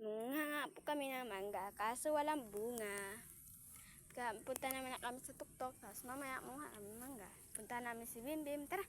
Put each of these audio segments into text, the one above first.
Munga nga po kami ng mangga, kaso walang bunga. Punta naman na kami sa tuktok, tapos mamaya munga kami ng mangga. Punta namin si Bimbim, tara.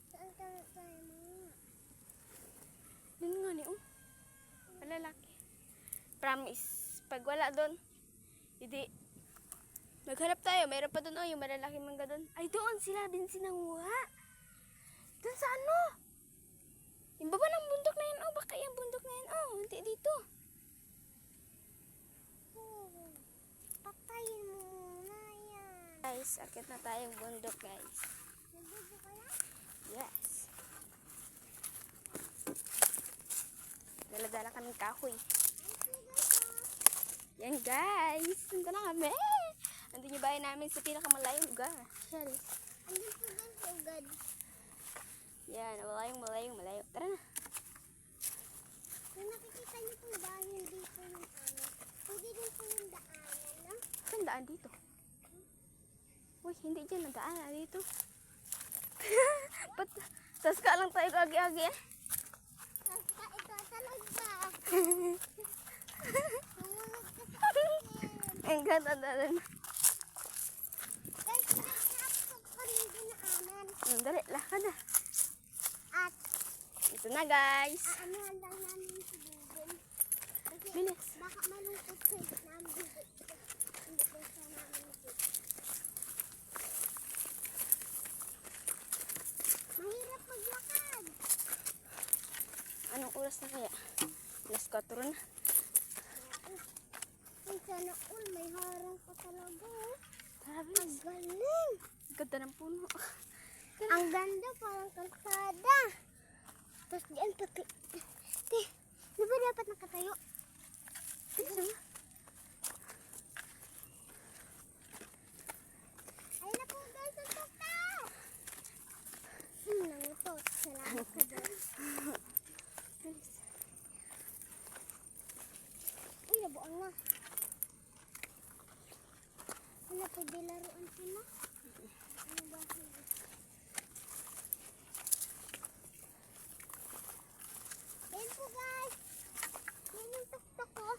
Saan ka tayo mga? Yun nga ni, malalaki. Promise, pag wala doon, hindi. Maghanap tayo, mayroon pa doon, yung malalaki mangga doon. Ay, doon sila din sinanguha. Doon sa ano? Yung baba ng bundok na yun, baka yung bundok na yun, hindi dito. Patayin mo muna yan. Guys, akit na tayong bundok, guys. Nabubo ka yan? Yes. Dala-dala kaming kahoy. Yan, guys. Nandito na kami. Nandito yung bahay namin sa pinakamalayong lugar. Shari. Andun po doon sa ugad. Yan, malayo. Tara na. Kung nakikita niyo po dahil dito yung ano, pwede din po yung daanan, no? Saan daan dito? Uy, hindi dyan ang daan. Dito. Tas ka lang tayo agi-agi. Basta ito talaga. Sumunod ka sa akin. Ang ganda na. Guys, pinapasok ko rin dinaanan. Dali, lakad na. At Ito na, guys. aanuhan lang namin si Bubon. Kasi Bilis. baka malungkot sa namin. Hindi ko siya namin nakita. Mahirap maglakad. Anong oras na kaya? Alas 4 na. Ay, sana all, may harang pa talaga. Tara, Ang bilis. galing. Ganda ng puno. Ang ganda, parang kalsada. Tapos diyan pati. Di ba dapat nakatayo? Ayun na po guys, ang tuktok! Nangutot. Salamat ka doon. Uy, nabuang na. Wala, pwede laruan sila. Ano ba? Ayun po guys. Yan yung tuktok ko.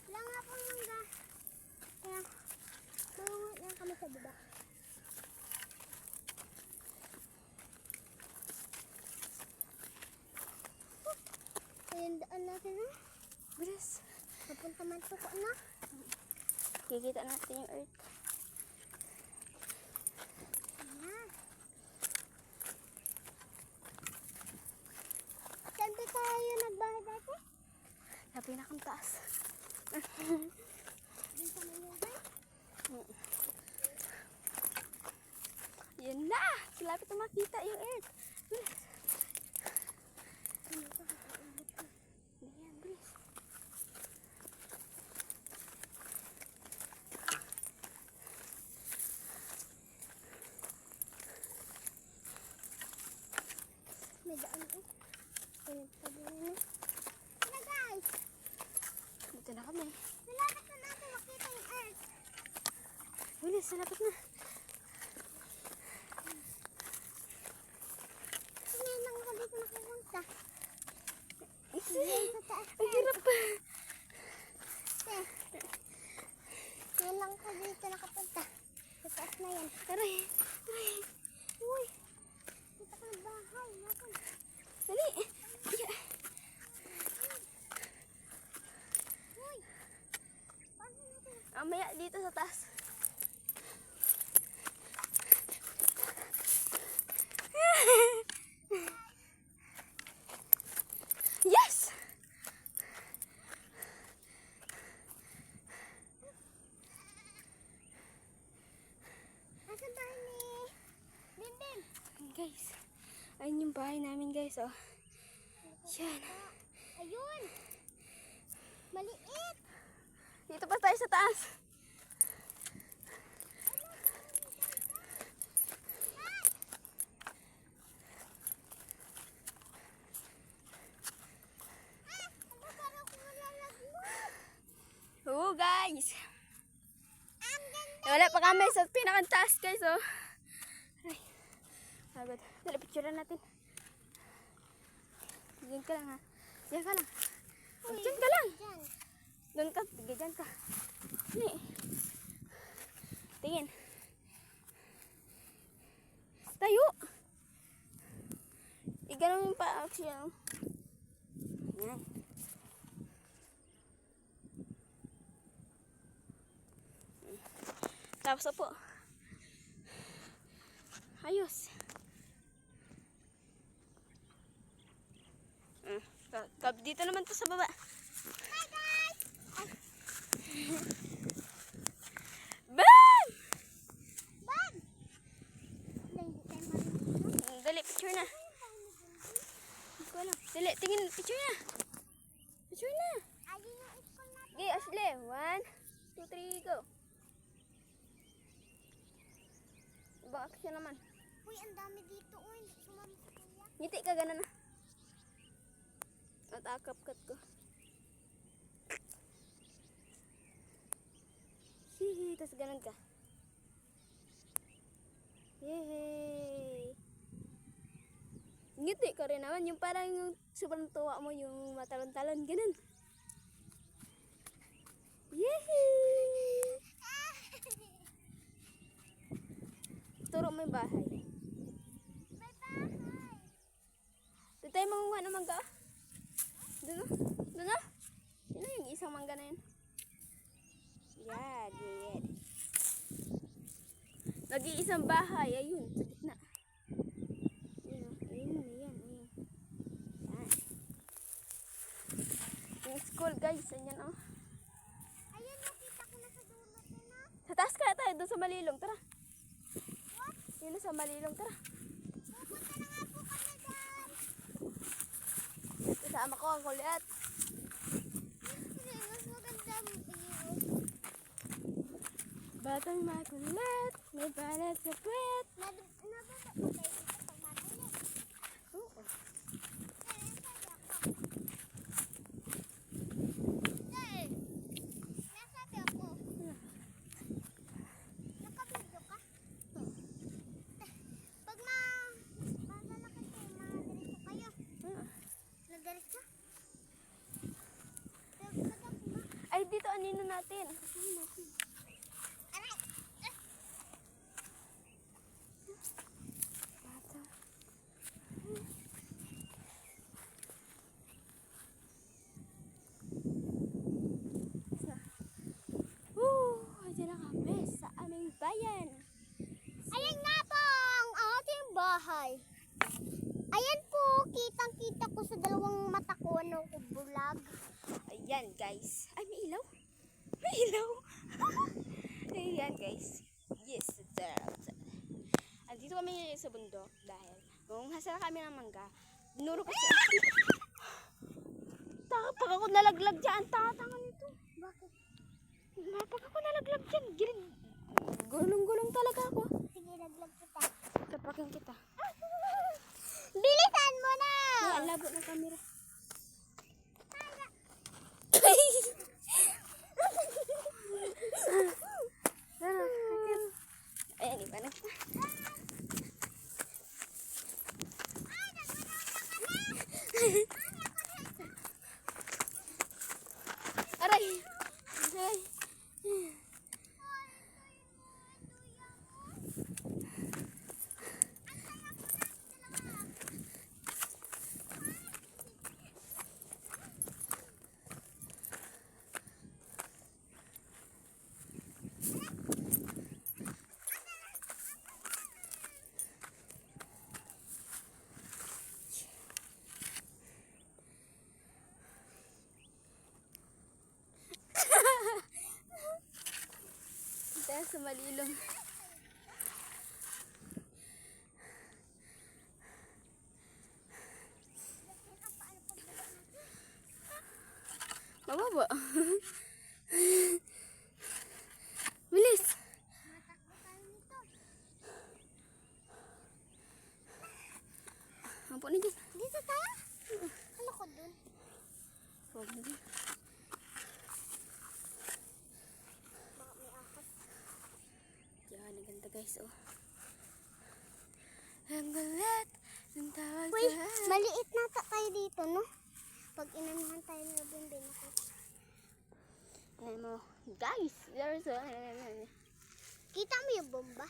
Wala nga pong mangga. Kaya, mangungot lang kami sa baba. Ayun, daan natin na. Bilis. Napunta man po ko na. Kikita natin yung earth. Ayan. Saan ba tayo nagbahay dati? Sa pinakang taas. Doon sa Manilay? Yan na! Silapit na makita yung earth. Bilis. Yan, bilis. May daan ko. Pinagtabunan na. Tara guys! Dito na kami. Nalapit na natin makita yung earth. Bilis, silapit na. Ngayon lang ako dito nakapunta. Isi. Ngayon sa taas Ang hirap pa. Ngayon lang ako dito nakapunta. Sa taas na yan. Aray. Aray. Uy. Dito ka ng bahay. Nakon. Dali. Yeah. Uy! Paano natin? Mamaya dito sa taas. Yes! Asan bahay ni Bimbim? Guys, ayun yung bahay namin, guys. Yan. Ayun! Maliit! Dito pa tayo sa taas. Oo, guys. Wala pa kami sa pinakataas, guys. Ay, pagod. Dali, picture natin. Diyan ka lang, ha. Diyan ka lang. Diyan ka lang. Diyan. Doon ka. Diyan ka. Dali. Tingin. Tayo. Iganon yung paa siya. Yan. Tapos po. Ayos. Dito naman to sa baba. Bang! Bag! Hindi tayo marunong. Dali, picture na. Hindi ko alam. Dali, tingin, picture na. Picture na. Ayun yung ipon natin. Okay, Ashley. 1, 2, 3, go. Ibang action naman. Uy, ang dami dito. Uy, sumami si kuya. Ngiti ka, gana na. At akap-kat ko. Hihi, tas ganun ka. Yay! Ngiti ka rin naman. Yung parang yung sobrang tuwa mo, yung matalon-talon. Ganun. Yay! Turo mo yung bahay. May bahay. Doon tayo mangunguha ng mangga. Doon o. Doon o. Sino yung isang mangga na yun? Yan. Yan. Nag-iisang bahay. Ayun. Sa gitna. Ayun. Ayun. Ayan. Ayun. Yan. Yung school guys. Ayan o. Ayun, nakita ko na sa dulo din na. Sa taas kaya tayo. Doon sa malilong. Tara. Yun sa malilong. Tara. Pupunta na nga po kami dyan. Kasama ko ang kulit. Mas maganda ang view. Batang makulit. May balat sa puwet. Nababa pa tayo dito pag matuloy. Oo. Dahil, nasabi ako. Nakabidyo ka? Pag malalaki kayo, madiretso kayo. Nagdiretso? Ay, dito anino natin. Aray! Bata. Diyan na kami sa aming bayan. Ayan nga po ang ating bahay. Ayan po, kitang-kita ko sa dalawang mata ko ano ko bulag. Ayan, guys. Ay, may ilaw. May ilaw. Ayan, guys. Yes, sir. Andito kami ngayon sa bundok dahil kung hasala kami ng mangga, dinuro kasi. Pag ako nalaglag dyan, tanga nito. Bakit? Pag ako nalaglag dyan, gulong-gulong talaga ako. Sige, naglag kita. Tapakin kita. Bilisan mo na! Ay, ang labo ng camera. Ayan, iba na kita. Aray! Aray! Dahil sa malilong. Mababa. Bilis. Matakbo tayo nito. Ampo na dyan. Dito tayo? Ano ko dun? Huwag na dyan. Baka may ahas. Yan, ang ganda guys, oh. Ang galat ng tawag Uy, sa... maliit na tayo dito, no? Pag inanahan tayo ng Bimbim ako. Ano mo? Guys, there's a... Kita mo yung bomba?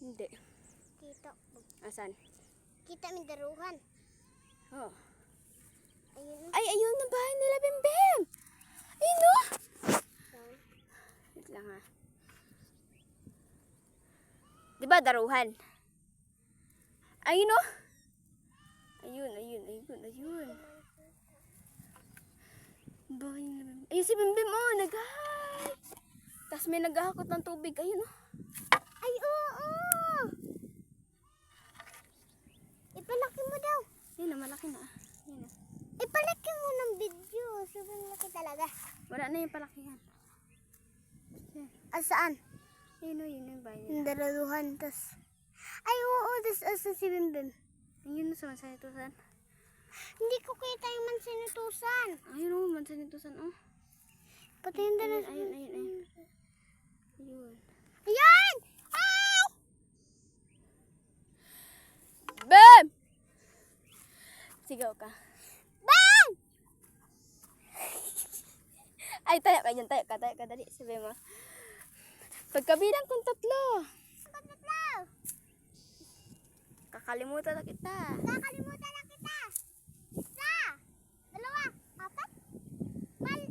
Hindi. Kita. Asan? Kita mo yung daruhan. Oh. Ayun na. Ay, ayun na bahay nila, Bimbim! Ayun no! Saan? Wait lang ha. Diba daruhan? Ayun no! Ayun. Bahay nila, Bimbim. Ayun si Bimbim, oh, nag-hi! Tapos may naghahakot ng tubig, ayun oh. Ay, oo! Ipalaki mo daw. Ayun na, malaki na. Ayun na. Ipalaki mo ng video. Sobrang laki talaga. Wala na yung palakihan. Saan? Ayun o, yun yung bahay nila. Yung daruhan. Ay, oo. Tas asa si Bimbim. Ayun na sa mansanitusan. Hindi ko kita yung mansinutusan. Ayun o, mansanitusan o. Pati yung daruhan. Ayun. Ayun. Ayan! Ay! Bam! Sigaw ka. Bam! Ay, tayo ka dyan, tayo ka, dali. Sabi mo. Pagkabilang kong 3. Tatlo! Kakalimutan na kita. Nakalimutan na kita. 1, 2, 4. Ay.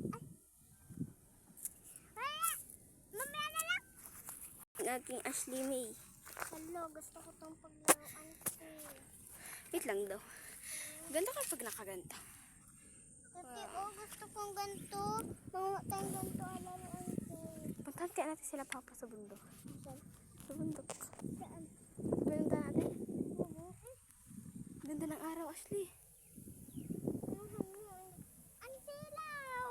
Mamaya na lang. Naging Ashley May. Hello, gusto ko tong paglaruan kasi. Wait lang daw. Ganda ka pag nakaganto. Kasi gusto kong ganito. Mga tayong ganito ang laruan ko. Puntahan kaya natin sila papa sa bundok. Saan? Sa bundok. Saan? Ganda natin. Mabuti. Ganda ng araw, Ashley. Ang silaw!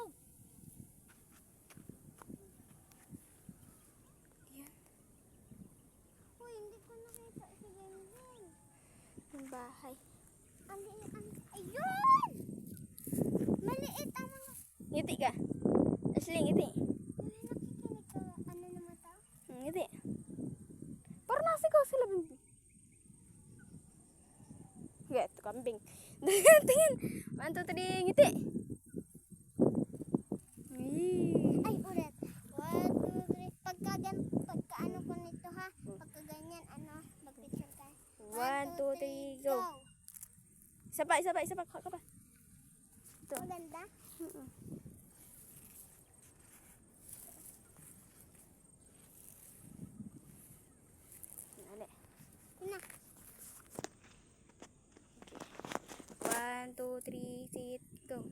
Yan. Uy, hindi ko nakita si Bimbim. Yung bahay. Ayun! Maliit ang mga... Ngiti ka. Ashley, ngiti. Nakikinig ka. Ano naman tao? Ngiti. Parang nasigaw sila, Bimbim. Yeah, ito kambing. Tingin. 1, 2, 3, ngiti. Ay, ulit. 1, 2, 3. Pagka ano ko nito ha? Pagka ganyan, mag-picture tayo. 1, 2, 3, go. Isa pa. Ka pa. Ito. Maganda? Dali. Na. 1, 2, 3, sit, go.